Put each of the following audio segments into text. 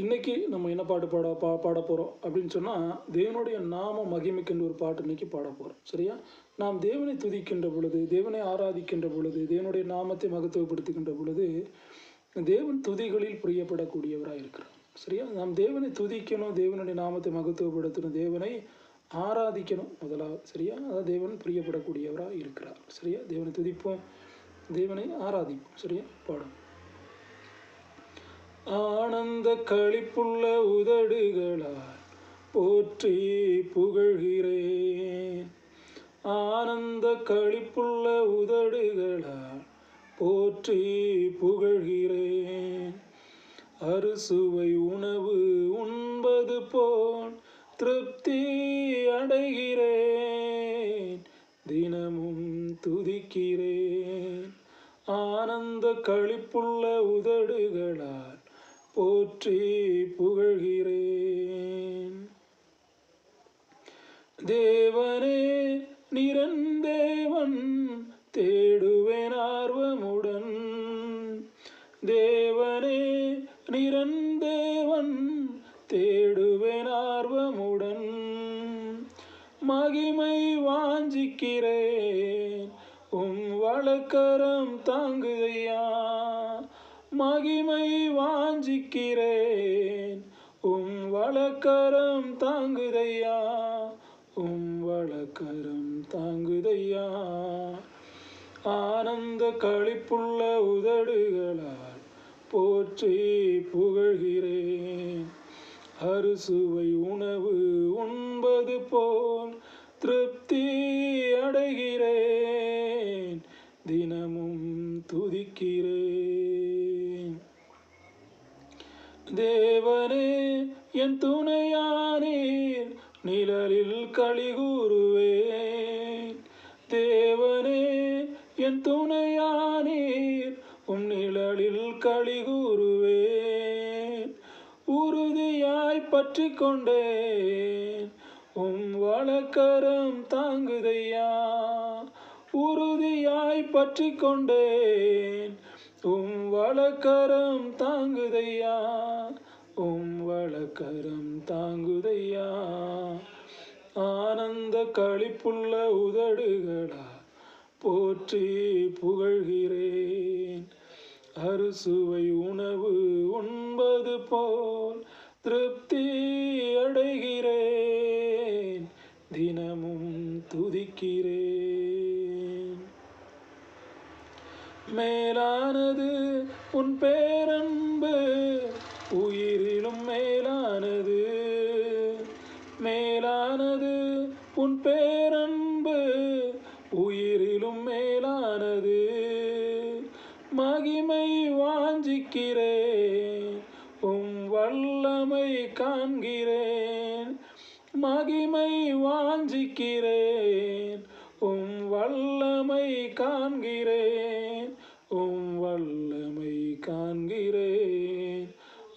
இன்னைக்கு நம்ம என்ன பாட்டு பாட போகிறோம் அப்படின்னு சொன்னால், தேவனுடைய நாம மகிமைக்கென்று ஒரு பாட்டு இன்னைக்கு பாட போகிறோம். சரியா? நாம் தேவனை துதிக்கின்ற பொழுது, தேவனை ஆராதிக்கின்ற பொழுது, தேவனுடைய நாமத்தை மகத்துவப்படுத்துகின்ற பொழுது, தேவன் துதிகளில் பிரியப்படக்கூடியவராக இருக்கிறார். சரியா? நாம் தேவனை துதிக்கணும், தேவனுடைய நாமத்தை மகத்துவப்படுத்தணும், தேவனை ஆராதிக்கணும் முதலாவது. சரியா? அதான் தேவன் பிரியப்படக்கூடியவராக இருக்கிறார். சரியா? தேவனை துதிப்போம், தேவனை ஆராதிப்போம். சரியா? பாடும். ஆனந்த களிப்புள்ள உதடுகளால் போற்றி புகழ்கிறேன். ஆனந்த களிப்புள்ள உதடுகளால் போற்றி புகழ்கிறேன். அறுசுவை உணவு உண்பது போல் திருப்தி அடைகிறேன். தினமும் துதிக்கிறேன். ஆனந்த களிப்புள்ள உதடுகளால் போற்றி புகழ்கிறேன். தேவனே நிறந்தேவன் தேடுவேன் ஆர்வமுடன். தேவனே நிறந்தேவன் தேடுவேன் ஆர்வமுடன். மகிமை வாஞ்சிக்கிறேன், வலக்கரம் தாங்குதையா. மகிமை வாஞ்சிக்கிறேன், வலக்கரம் தாங்குதையா. வலக்கரம் தாங்குதையா. ஆனந்த களிப்புள்ள உதடுகளால் போற்றி புகழ்கிறேன். அறுசுவை உணவு உண்பது போல் திருப்தி அடைகிறேன். தினமும் துதிக்கிறேன். தேவனே என் துணையானீர், நிழலில் களிகூறுவேன். தேவனே என் துணையானீர், நிழலில் களிகூறுவேன். உறுதியாய் பற்றி கொண்டேன், வலக்கரம் தாங்குதையா. உறுதியாய் பற்றி கொண்டேன், வலக்கரம் தாங்குதையா. வலக்கரம் தாங்குதையா. ஆனந்த களிப்புள்ள உதடுகளால் போற்றி புகழ்கிறேன். அறுசுவை உணவு உண்பது போல் திருப்தி அடைகிறேன். தினமும் துதிக்கிறேன். மேலானது உன் பேரன்பு, உயிரிலும் மேலானது. மேலானது உன் பேரன்பு, உயிரிலும் மேலானது. மகிமை வாஞ்சிக்கிறேன், வல்லமை காண்கிறேன். மகிமை வாஞ்சிக்கிறேன், வல்லமை காண்கிறேன். வல்லமை காண்கிறேன்.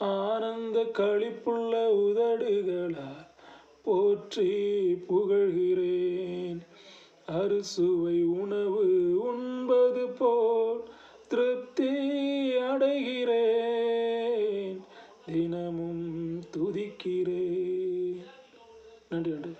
ஆனந்த களிப்புள்ள உதடுகளால் போற்றி புகழ்கிறேன். அறுசுவை உணவு உண்பது போல் திருப்தி அடைகிறேன். தினமும் துதிக்கிறேன். நன்றி.